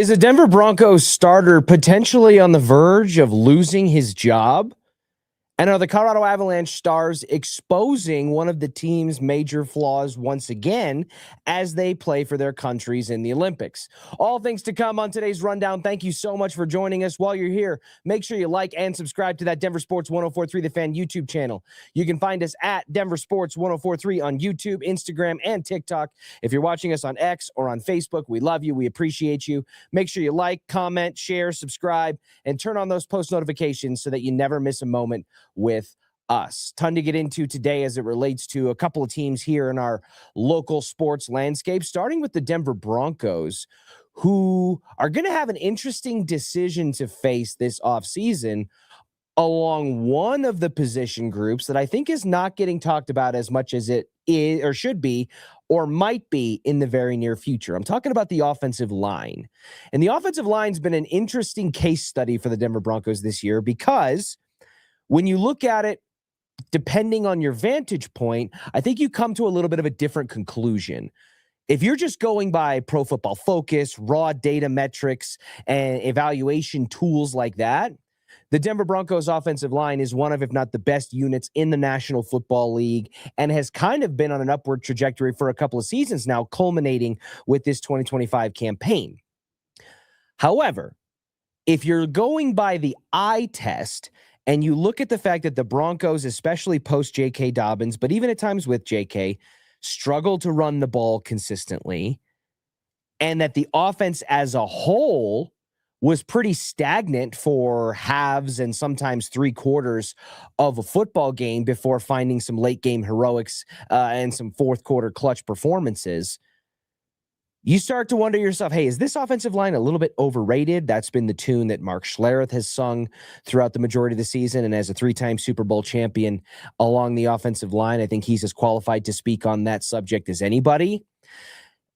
Is a Denver Broncos starter potentially on the verge of losing his job? And are the Colorado Avalanche stars exposing one of the team's major flaws once again as they play for their countries in the Olympics? All things to come on today's rundown. Thank you so much for joining us. While you're here, make sure you like and subscribe to that Denver Sports 1043 The Fan YouTube channel. You can find us at Denver Sports 1043 on YouTube, Instagram, and TikTok. If you're watching us on X or on Facebook, we love you. We appreciate you. Make sure you like, comment, share, subscribe, and turn on those post notifications so that you never miss a moment with us. Ton to get into today as it relates to a couple of teams here in our local sports landscape, starting with the Denver Broncos, who are going to have an interesting decision to face this offseason along one of the position groups that I think is not getting talked about as much as it is or should be or might be in the very near future. I'm talking about the offensive line. And the offensive line's been an interesting case study for the Denver Broncos this year because when you look at it, depending on your vantage point, I think you come to a little bit of a different conclusion. If you're just going by Pro Football Focus, raw data metrics, and evaluation tools like that, the Denver Broncos offensive line is one of, if not the best units in the National Football League and has kind of been on an upward trajectory for a couple of seasons now, culminating with this 2025 campaign. However, if you're going by the eye test, and you look at the fact that the Broncos, especially post J.K. Dobbins, but even at times with J.K., struggle to run the ball consistently, and that the offense as a whole was pretty stagnant for halves and sometimes three quarters of a football game before finding some late game heroics and some fourth quarter clutch performances, you start to wonder yourself, hey, is this offensive line a little bit overrated? That's been the tune that Mark Schlereth has sung throughout the majority of the season. And as a three-time Super Bowl champion along the offensive line, I think he's as qualified to speak on that subject as anybody.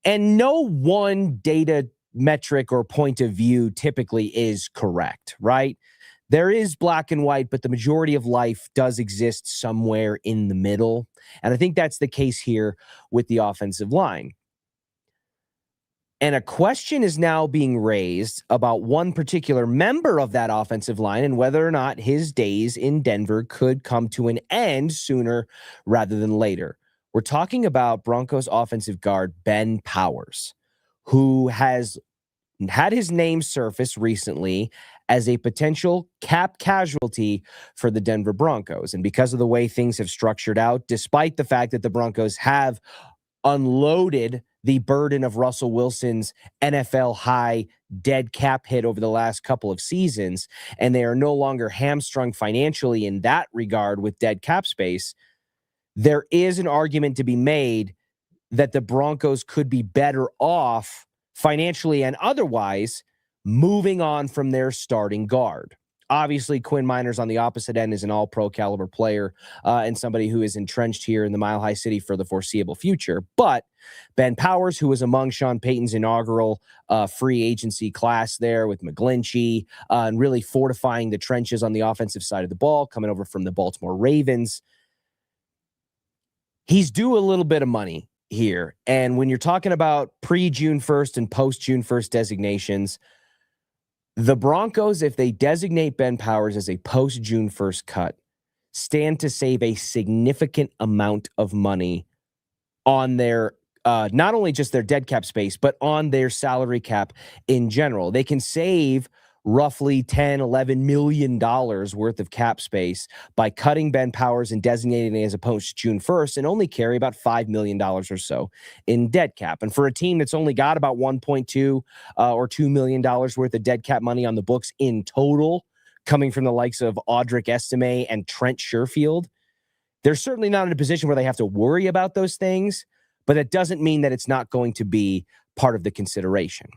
And no one data metric or point of view typically is correct, right? There is black and white, but the majority of life does exist somewhere in the middle. And I think that's the case here with the offensive line. And a question is now being raised about one particular member of that offensive line and whether or not his days in Denver could come to an end sooner rather than later. We're talking about Broncos offensive guard Ben Powers, who has had his name surface recently as a potential cap casualty for the Denver Broncos. And because of the way things have structured out, despite the fact that the Broncos have unloaded the burden of Russell Wilson's NFL high dead cap hit over the last couple of seasons, and they are no longer hamstrung financially in that regard with dead cap space, there is an argument to be made that the Broncos could be better off financially and otherwise moving on from their starting guard. Obviously, Quinn Miners on the opposite end is an all-pro caliber player and somebody who is entrenched here in the Mile High City for the foreseeable future. But Ben Powers, who was among Sean Payton's inaugural free agency class there with McGlinchey and really fortifying the trenches on the offensive side of the ball, coming over from the Baltimore Ravens, he's due a little bit of money here. And when you're talking about pre-June 1st and post-June 1st designations, the Broncos, if they designate Ben Powers as a post-June 1st cut, stand to save a significant amount of money on their, not only just their dead cap space, but on their salary cap in general. They can save roughly $10-11 million worth of cap space by cutting Ben Powers and designating it as a post-June 1st and only carry about $5 million or so in dead cap. And for a team that's only got about 1.2 or $2 million worth of dead cap money on the books in total, coming from the likes of Audric Estime and Trent Sherfield, they're certainly not in a position where they have to worry about those things, but that doesn't mean that it's not going to be part of the consideration.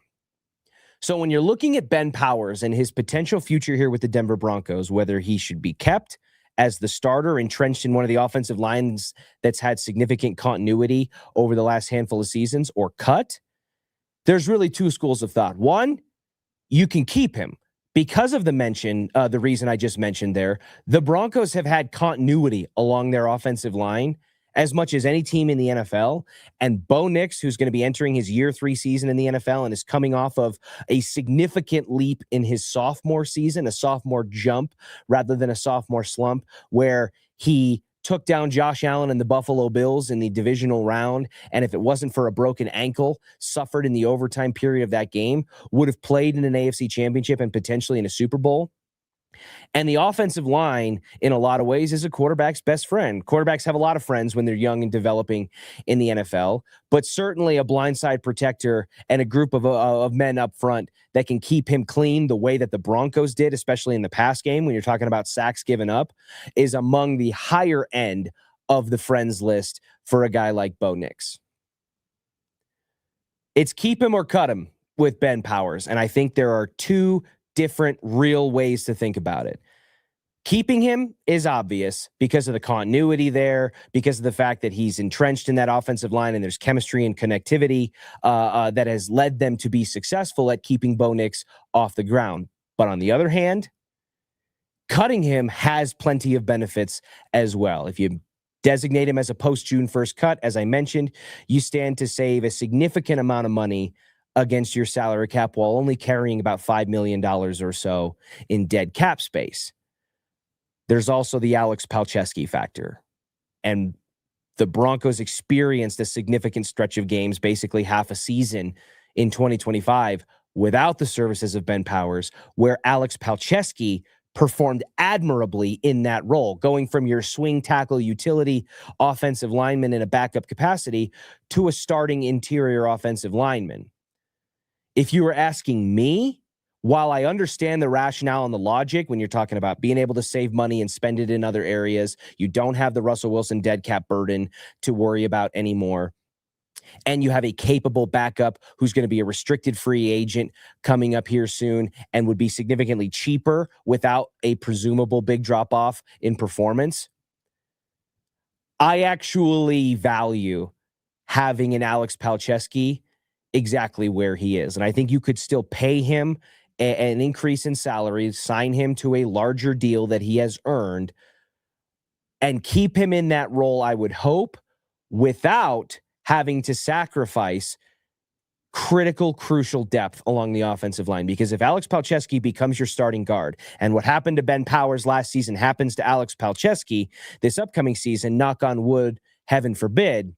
So when you're looking at Ben Powers and his potential future here with the Denver Broncos, whether he should be kept as the starter entrenched in one of the offensive lines that's had significant continuity over the last handful of seasons or cut, there's really two schools of thought. One, you can keep him. Because of the reason I just mentioned there, the Broncos have had continuity along their offensive line as much as any team in the NFL. And Bo Nix, who's going to be entering his year 3 season in the NFL and is coming off of a significant leap in his sophomore season, a sophomore jump rather than a sophomore slump, where he took down Josh Allen and the Buffalo Bills in the divisional round, and if it wasn't for a broken ankle suffered in the overtime period of that game, would have played in an AFC championship and potentially in a Super Bowl. And the offensive line, in a lot of ways, is a quarterback's best friend. Quarterbacks have a lot of friends when they're young and developing in the NFL, but certainly a blindside protector and a group of men up front that can keep him clean the way that the Broncos did, especially in the pass game when you're talking about sacks given up, is among the higher end of the friends list for a guy like Bo Nix. It's keep him or cut him with Ben Powers, and I think there are two different real ways to think about it. Keeping him is obvious because of the continuity there, because of the fact that he's entrenched in that offensive line and there's chemistry and connectivity that has led them to be successful at keeping Bo Nix off the ground. But on the other hand, cutting him has plenty of benefits as well. If you designate him as a post-June 1st cut, as I mentioned, you stand to save a significant amount of money against your salary cap while only carrying about $5 million or so in dead cap space. There's also the Alex Palczewski factor. And the Broncos experienced a significant stretch of games, basically half a season in 2025, without the services of Ben Powers, where Alex Palczewski performed admirably in that role, going from your swing tackle utility offensive lineman in a backup capacity to a starting interior offensive lineman. If you were asking me, while I understand the rationale and the logic when you're talking about being able to save money and spend it in other areas, you don't have the Russell Wilson dead cap burden to worry about anymore, and you have a capable backup who's going to be a restricted free agent coming up here soon and would be significantly cheaper without a presumable big drop-off in performance, I actually value having an Alex Palczewski exactly where he is. And I think you could still pay him an increase in salary, sign him to a larger deal that he has earned, and keep him in that role, I would hope, without having to sacrifice critical, crucial depth along the offensive line. Because if Alex Palczewski becomes your starting guard, and what happened to Ben Powers last season happens to Alex Palczewski this upcoming season, knock on wood, heaven forbid,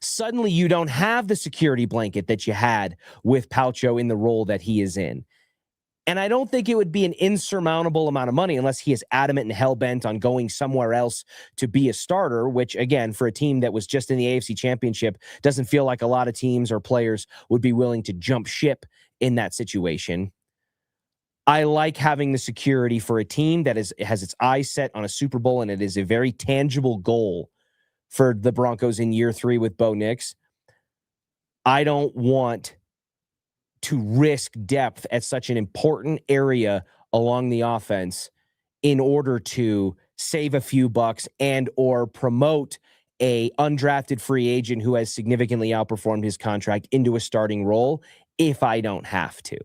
suddenly you don't have the security blanket that you had with Palcho in the role that he is in. And I don't think it would be an insurmountable amount of money unless he is adamant and hell-bent on going somewhere else to be a starter, which, again, for a team that was just in the AFC Championship, doesn't feel like a lot of teams or players would be willing to jump ship in that situation. I like having the security for a team that has its eyes set on a Super Bowl, and it is a very tangible goal for the Broncos in year 3 with Bo Nix. I don't want to risk depth at such an important area along the offense in order to save a few bucks and or promote a undrafted free agent who has significantly outperformed his contract into a starting role if I don't have to.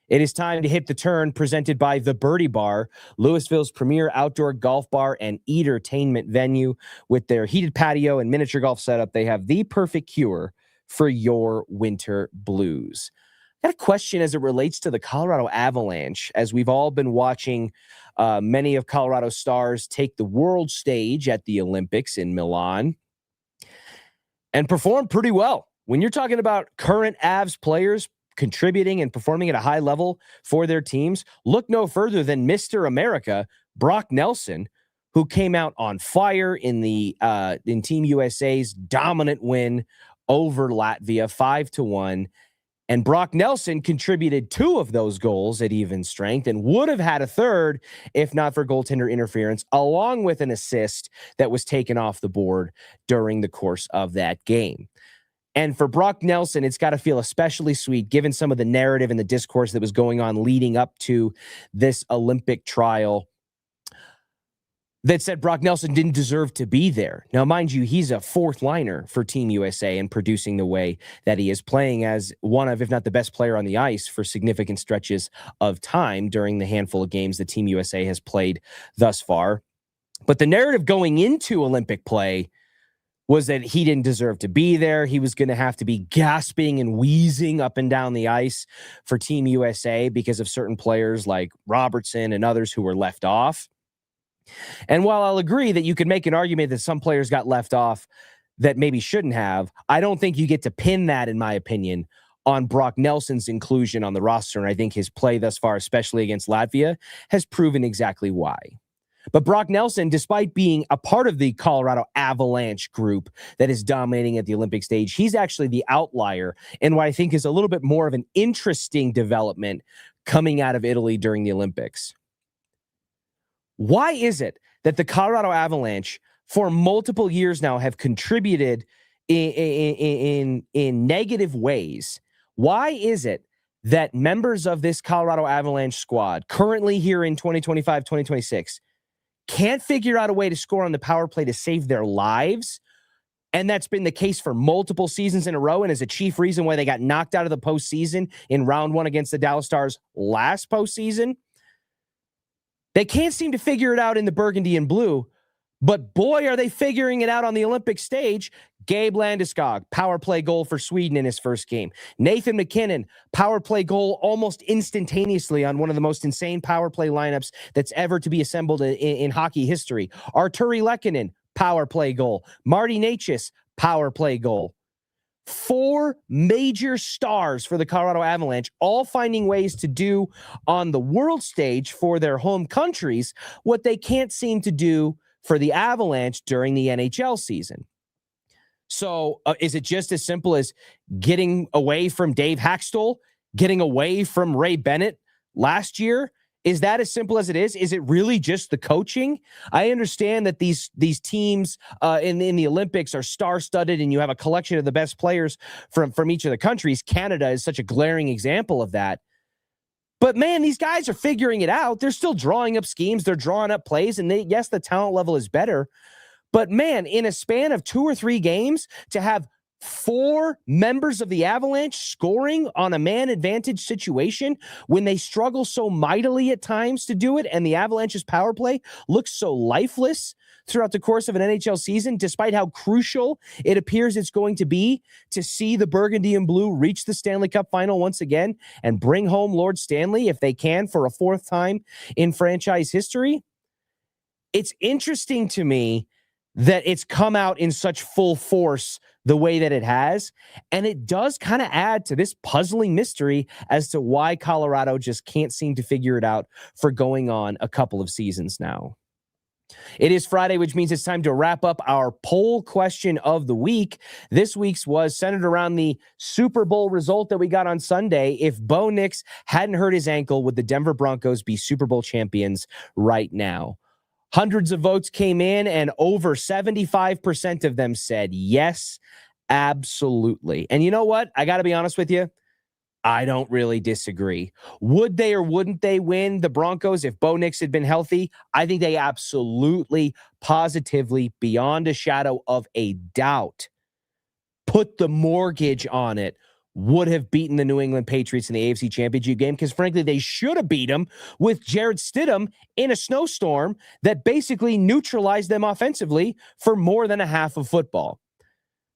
It is time to hit the turn, presented by The Birdie Bar, Louisville's premier outdoor golf bar and entertainment venue. With their heated patio and miniature golf setup, they have the perfect cure for your winter blues. I got a question as it relates to the Colorado Avalanche, as we've all been watching many of Colorado's stars take the world stage at the Olympics in Milan and perform pretty well. When you're talking about current Avs players contributing and performing at a high level for their teams, look no further than Mr. America, Brock Nelson, who came out on fire in Team USA's dominant win over Latvia, 5-1. And Brock Nelson contributed 2 of those goals at even strength and would have had a third if not for goaltender interference, along with an assist that was taken off the board during the course of that game. And for Brock Nelson, it's got to feel especially sweet, given some of the narrative and the discourse that was going on leading up to this Olympic trial that said Brock Nelson didn't deserve to be there. Now, mind you, he's a 4th liner for Team USA and producing the way that he is, playing as one of, if not the best player on the ice for significant stretches of time during the handful of games that Team USA has played thus far. But the narrative going into Olympic play was that he didn't deserve to be there. He was going to have to be gasping and wheezing up and down the ice for Team USA because of certain players like Robertson and others who were left off. And while I'll agree that you could make an argument that some players got left off that maybe shouldn't have, I don't think you get to pin that, in my opinion, on Brock Nelson's inclusion on the roster. And I think his play thus far, especially against Latvia, has proven exactly why. But Brock Nelson, despite being a part of the Colorado Avalanche group that is dominating at the Olympic stage, he's actually the outlier in what I think is a little bit more of an interesting development coming out of Italy during the Olympics. Why is it that the Colorado Avalanche for multiple years now have contributed in negative ways? Why is it that members of this Colorado Avalanche squad currently here in 2025, 2026 can't figure out a way to score on the power play to save their lives? And that's been the case for multiple seasons in a row and is a chief reason why they got knocked out of the postseason in round one against the Dallas Stars last postseason. They can't seem to figure it out in the burgundy and blue, but boy, are they figuring it out on the Olympic stage. Gabe Landeskog, power play goal for Sweden in his first game. Nathan McKinnon, power play goal almost instantaneously on one of the most insane power play lineups that's ever to be assembled in hockey history. Arturi Lehkonen, power play goal. Marty Necas, power play goal. 4 major stars for the Colorado Avalanche, all finding ways to do on the world stage for their home countries what they can't seem to do for the Avalanche during the NHL season. So is it just as simple as getting away from Dave Haxtell, getting away from Ray Bennett last year? Is that as simple as it is? Is it really just the coaching? I understand that these teams in the Olympics are star-studded and you have a collection of the best players from each of the countries. Canada is such a glaring example of that. But man, these guys are figuring it out. They're still drawing up schemes. They're drawing up plays. And yes, the talent level is better. But man, in a span of 2 or 3 games, to have 4 members of the Avalanche scoring on a man advantage situation when they struggle so mightily at times to do it, and the Avalanche's power play looks so lifeless throughout the course of an NHL season, despite how crucial it appears it's going to be to see the Burgundy and Blue reach the Stanley Cup final once again and bring home Lord Stanley if they can for a 4th time in franchise history. It's interesting to me that it's come out in such full force the way that it has. And it does kind of add to this puzzling mystery as to why Colorado just can't seem to figure it out for going on a couple of seasons now. It is Friday, which means it's time to wrap up our poll question of the week. This week's was centered around the Super Bowl result that we got on Sunday. If Bo Nix hadn't hurt his ankle, would the Denver Broncos be Super Bowl champions right now? Hundreds of votes came in, and over 75% of them said yes, absolutely. And you know what? I got to be honest with you. I don't really disagree. Would they or wouldn't they win the Broncos if Bo Nix had been healthy? I think they absolutely, positively, beyond a shadow of a doubt, put the mortgage on it, would have beaten the New England Patriots in the AFC Championship game, because frankly, they should have beat them with Jared Stidham in a snowstorm that basically neutralized them offensively for more than a half of football.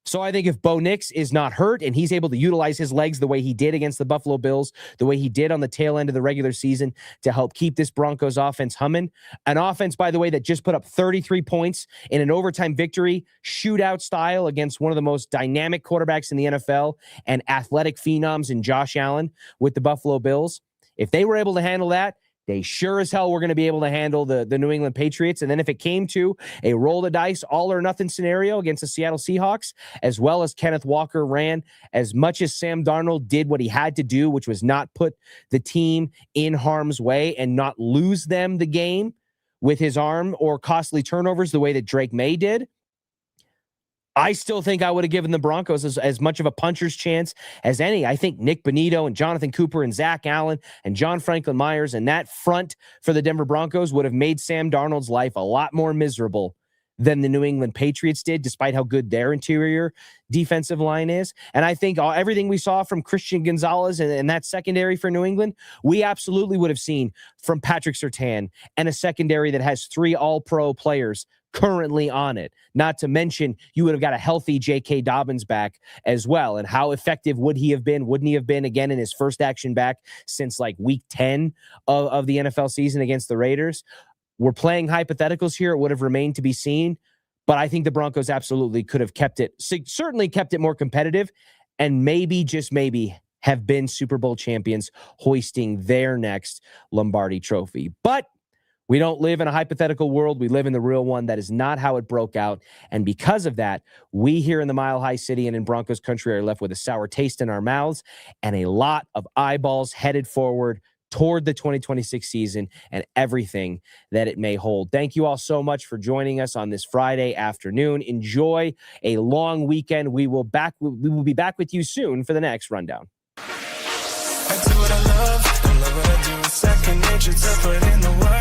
So I think if Bo Nix is not hurt and he's able to utilize his legs the way he did against the Buffalo Bills, the way he did on the tail end of the regular season to help keep this Broncos offense humming, an offense, by the way, that just put up 33 points in an overtime victory, shootout style against one of the most dynamic quarterbacks in the NFL and athletic phenoms in Josh Allen with the Buffalo Bills. If they were able to handle that, they sure as hell were going to be able to handle the New England Patriots. And then if it came to a roll the dice, all or nothing scenario against the Seattle Seahawks, as well as Kenneth Walker ran, as much as Sam Darnold did what he had to do, which was not put the team in harm's way and not lose them the game with his arm or costly turnovers the way that Drake May did, I still think I would have given the Broncos as much of a puncher's chance as any. I think Nick Bonito and Jonathan Cooper and Zach Allen and John Franklin Myers and that front for the Denver Broncos would have made Sam Darnold's life a lot more miserable than the New England Patriots did, despite how good their interior defensive line is. And I think everything we saw from Christian Gonzalez and that secondary for New England, we absolutely would have seen from Patrick Surtain, and a secondary that has 3 all-pro players currently on it. Not to mention, you would have got a healthy J.K. Dobbins back as well. And how effective would he have been? Wouldn't he have been again in his first action back since like week 10 of the NFL season against the Raiders? We're playing hypotheticals here. It would have remained to be seen. But I think the Broncos absolutely could have kept it, certainly kept it more competitive, and maybe, just maybe, have been Super Bowl champions, hoisting their next Lombardi trophy. But we don't live in a hypothetical world. We live in the real one. That is not how it broke out. And because of that, we here in the Mile High City and in Broncos country are left with a sour taste in our mouths and a lot of eyeballs headed forward toward the 2026 season and everything that it may hold. Thank you all so much for joining us on this Friday afternoon. Enjoy a long weekend. We will be back with you soon for the next rundown. I do what I love what I do. Second nature to put in the work.